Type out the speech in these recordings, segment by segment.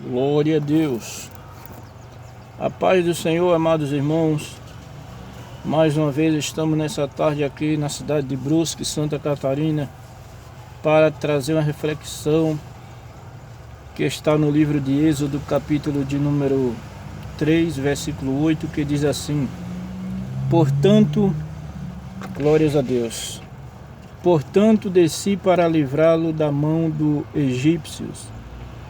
Glória a Deus. A paz do Senhor, amados irmãos. Mais uma vez estamos nessa tarde aqui na cidade de Brusque, Santa Catarina, para trazer uma reflexão que está no livro de Êxodo, capítulo de número 3, versículo 8, que diz assim: Portanto, glórias a Deus. Portanto, desci para livrá-lo da mão dos egípcios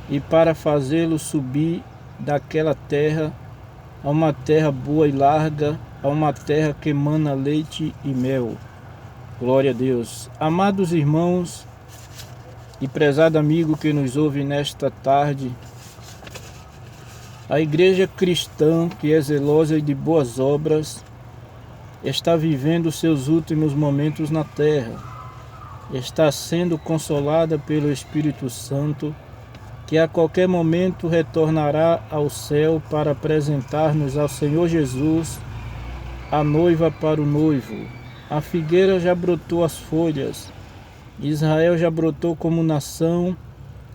e para fazê-lo subir daquela terra a uma terra boa e larga, a uma terra que emana leite e mel. Glória a Deus. Amados irmãos e prezado amigo que nos ouve nesta tarde, a igreja cristã, que é zelosa e de boas obras, está vivendo seus últimos momentos na terra. Está sendo consolada pelo Espírito Santo, que a qualquer momento retornará ao céu para apresentar-nos ao Senhor Jesus, a noiva para o noivo. A figueira já brotou as folhas. Israel já brotou como nação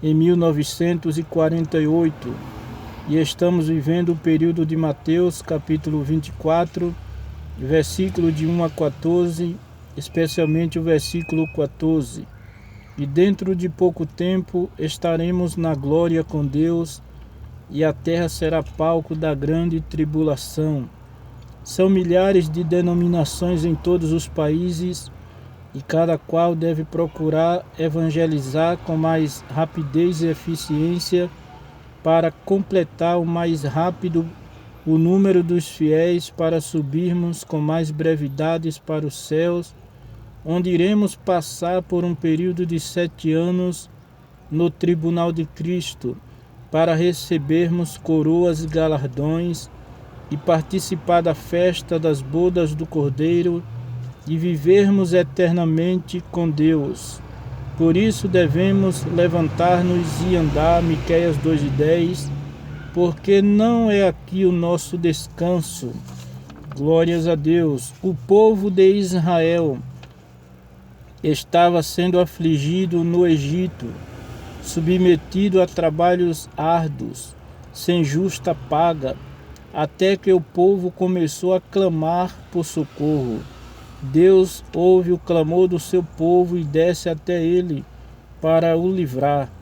em 1948 e estamos vivendo o período de Mateus, capítulo 24, versículo de 1 a 14, especialmente o versículo 14. E dentro de pouco tempo estaremos na glória com Deus, e a terra será palco da grande tribulação. São milhares de denominações em todos os países, e cada qual deve procurar evangelizar com mais rapidez e eficiência para completar o mais rápido o número dos fiéis, para subirmos com mais brevidades para os céus, onde iremos passar por um período de 7 anos no tribunal de Cristo, para recebermos coroas e galardões e participar da festa das bodas do Cordeiro e vivermos eternamente com Deus. Por isso devemos levantar-nos e andar, Miqueias 2:10, porque não é aqui o nosso descanso. Glórias a Deus. O povo de Israel estava sendo afligido no Egito, submetido a trabalhos árduos, sem justa paga, até que o povo começou a clamar por socorro. Deus ouve o clamor do seu povo e desce até ele para o livrar,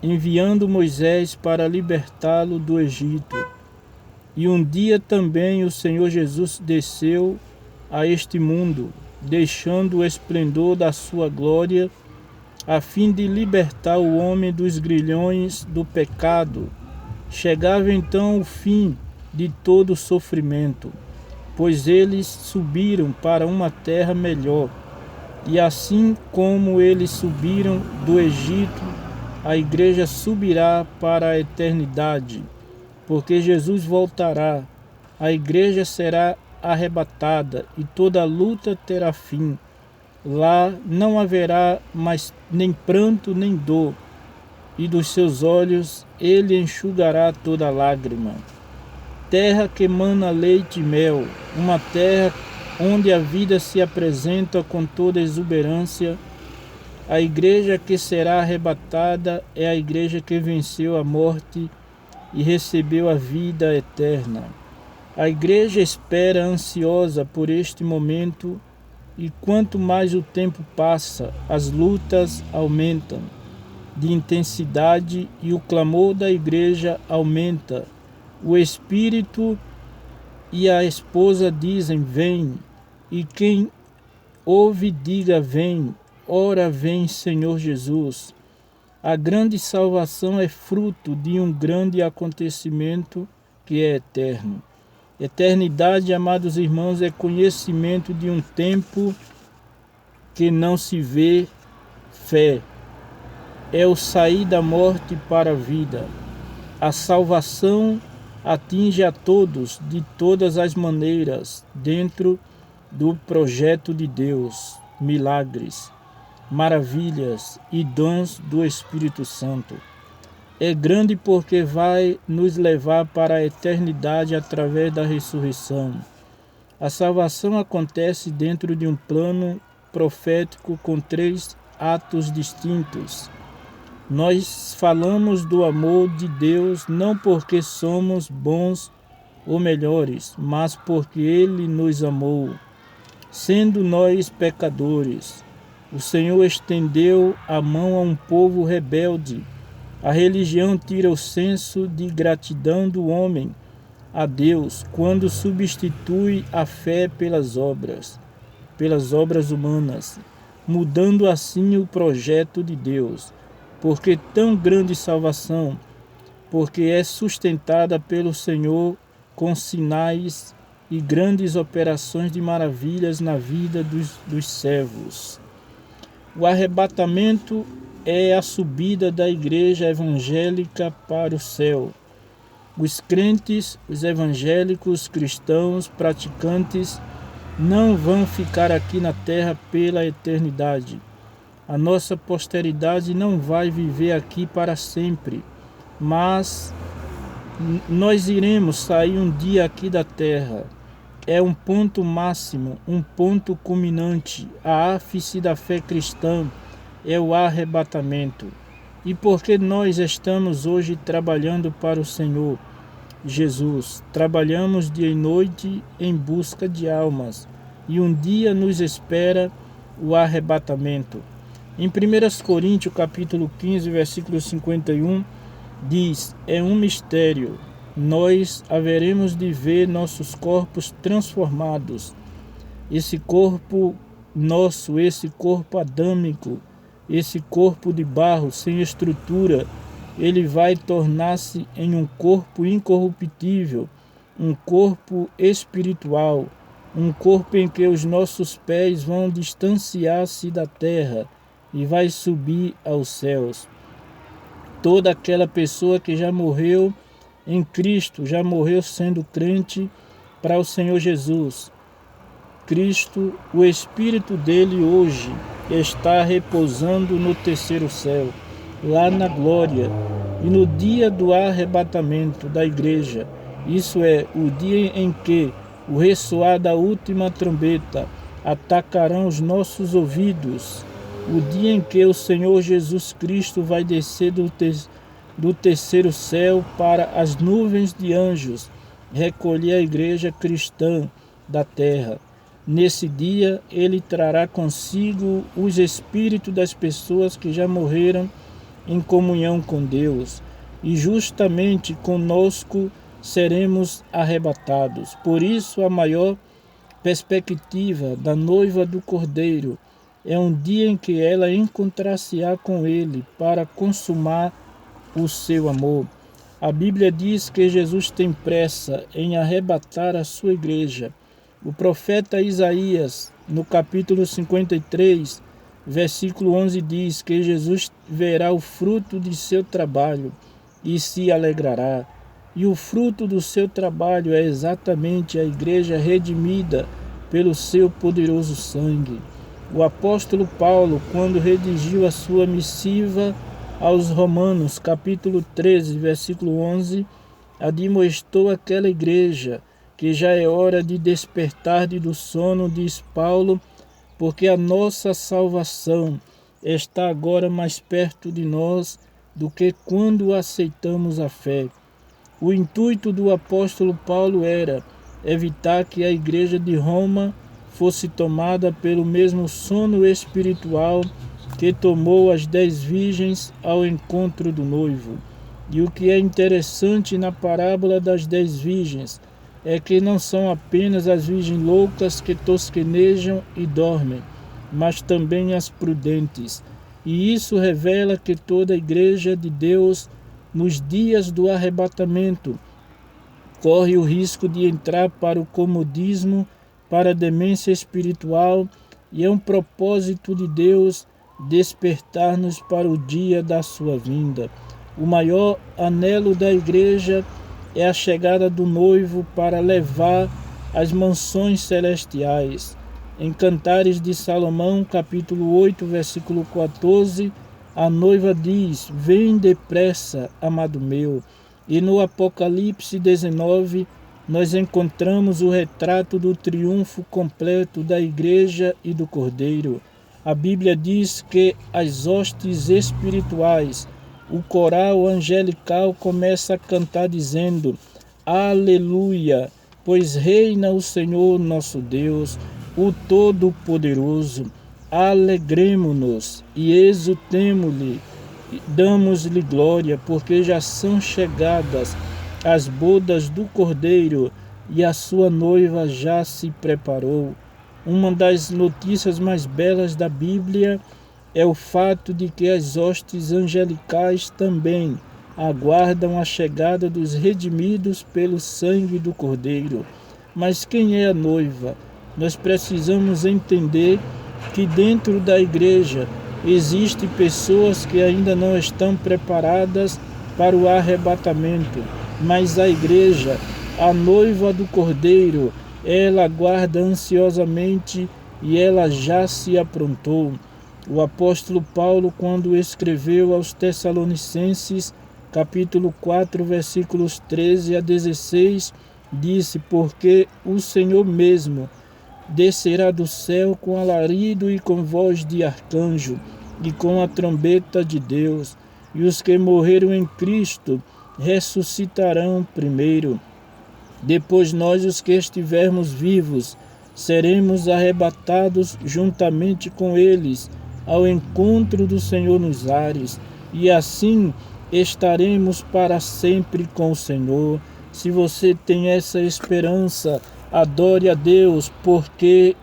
enviando Moisés para libertá-lo do Egito. E um dia também o Senhor Jesus desceu a este mundo, deixando o esplendor da sua glória, a fim de libertar o homem dos grilhões do pecado. Chegava então o fim de todo sofrimento, pois eles subiram para uma terra melhor. E assim como eles subiram do Egito, a igreja subirá para a eternidade, porque Jesus voltará. A igreja será arrebatada e toda luta terá fim. Lá não haverá mais nem pranto nem dor, e dos seus olhos ele enxugará toda lágrima. Terra que emana leite e mel, uma terra onde a vida se apresenta com toda exuberância. A igreja que será arrebatada é a igreja que venceu a morte e recebeu a vida eterna. A igreja espera ansiosa por este momento, e quanto mais o tempo passa, as lutas aumentam de intensidade e o clamor da igreja aumenta. O Espírito e a esposa dizem: vem, e quem ouve diga: vem. Ora vem, Senhor Jesus. A grande salvação é fruto de um grande acontecimento que é eterno. Eternidade, amados irmãos, é conhecimento de um tempo que não se vê. Fé é o sair da morte para a vida. A salvação atinge a todos de todas as maneiras dentro do projeto de Deus. Milagres, maravilhas e dons do Espírito Santo. É grande porque vai nos levar para a eternidade através da ressurreição. A salvação acontece dentro de um plano profético com 3 atos distintos. Nós falamos do amor de Deus não porque somos bons ou melhores, mas porque Ele nos amou, sendo nós pecadores. O Senhor estendeu a mão a um povo rebelde. A religião tira o senso de gratidão do homem a Deus quando substitui a fé pelas obras humanas, mudando assim o projeto de Deus. Porque tão grande salvação, porque é sustentada pelo Senhor com sinais e grandes operações de maravilhas na vida dos servos. O arrebatamento é a subida da igreja evangélica para o céu. Os crentes, os evangélicos, cristãos, praticantes, não vão ficar aqui na terra pela eternidade. A nossa posteridade não vai viver aqui para sempre, mas nós iremos sair um dia aqui da terra. É um ponto máximo, um ponto culminante. A ápice da fé cristã é o arrebatamento. E porque nós estamos hoje trabalhando para o Senhor Jesus, trabalhamos dia e noite em busca de almas, e um dia nos espera o arrebatamento. Em 1 Coríntios capítulo 15, versículo 51, diz: é um mistério, nós haveremos de ver nossos corpos transformados. Esse corpo nosso, esse corpo adâmico, esse corpo de barro sem estrutura, ele vai tornar-se em um corpo incorruptível, um corpo espiritual, um corpo em que os nossos pés vão distanciar-se da terra e vai subir aos céus. Toda aquela pessoa que já morreu em Cristo, já morreu sendo crente para o Senhor Jesus. Cristo, o Espírito dele hoje está repousando no terceiro céu, lá na glória, e no dia do arrebatamento da igreja, isso é, o dia em que o ressoar da última trombeta atacarão os nossos ouvidos, o dia em que o Senhor Jesus Cristo vai descer do terceiro céu para as nuvens de anjos, recolher a igreja cristã da terra. Nesse dia, ele trará consigo os espíritos das pessoas que já morreram em comunhão com Deus, e justamente conosco seremos arrebatados. Por isso, a maior perspectiva da noiva do Cordeiro é um dia em que ela encontrar-se-á com ele para consumar o seu amor. A Bíblia diz que Jesus tem pressa em arrebatar a sua igreja. O profeta Isaías, no capítulo 53, versículo 11, diz que Jesus verá o fruto de seu trabalho e se alegrará. E o fruto do seu trabalho é exatamente a igreja redimida pelo seu poderoso sangue. O apóstolo Paulo, quando redigiu a sua missiva aos Romanos, capítulo 13, versículo 11, admoestou aquela igreja que já é hora de despertar do sono, diz Paulo, porque a nossa salvação está agora mais perto de nós do que quando aceitamos a fé. O intuito do apóstolo Paulo era evitar que a igreja de Roma fosse tomada pelo mesmo sono espiritual que tomou as 10 virgens ao encontro do noivo. E o que é interessante na parábola das 10 virgens é que não são apenas as virgens loucas que tosquenejam e dormem, mas também as prudentes. E isso revela que toda a igreja de Deus, nos dias do arrebatamento, corre o risco de entrar para o comodismo, para a demência espiritual, e é um propósito de Deus despertar-nos para o dia da sua vinda. O maior anelo da igreja é a chegada do noivo para levar as mansões celestiais. Em Cantares de Salomão, capítulo 8, versículo 14, a noiva diz: vem depressa, amado meu. E no Apocalipse 19, nós encontramos o retrato do triunfo completo da igreja e do Cordeiro. A Bíblia diz que as hostes espirituais o coral angelical começa a cantar dizendo: Aleluia, pois reina o Senhor nosso Deus, o Todo-Poderoso. Alegremo-nos e exultemo-lhe, damos-lhe glória, porque já são chegadas as bodas do Cordeiro e a sua noiva já se preparou. Uma das notícias mais belas da Bíblia é o fato de que as hostes angelicais também aguardam a chegada dos redimidos pelo sangue do Cordeiro. Mas quem é a noiva? Nós precisamos entender que dentro da igreja existem pessoas que ainda não estão preparadas para o arrebatamento, mas a igreja, a noiva do Cordeiro, ela aguarda ansiosamente e ela já se aprontou. O apóstolo Paulo, quando escreveu aos Tessalonicenses, capítulo 4, versículos 13 a 16, disse: Porque o Senhor mesmo descerá do céu com alarido e com voz de arcanjo e com a trombeta de Deus, e os que morreram em Cristo ressuscitarão primeiro. Depois nós, os que estivermos vivos, seremos arrebatados juntamente com eles ao encontro do Senhor nos ares, e assim estaremos para sempre com o Senhor. Se você tem essa esperança, adore a Deus, porque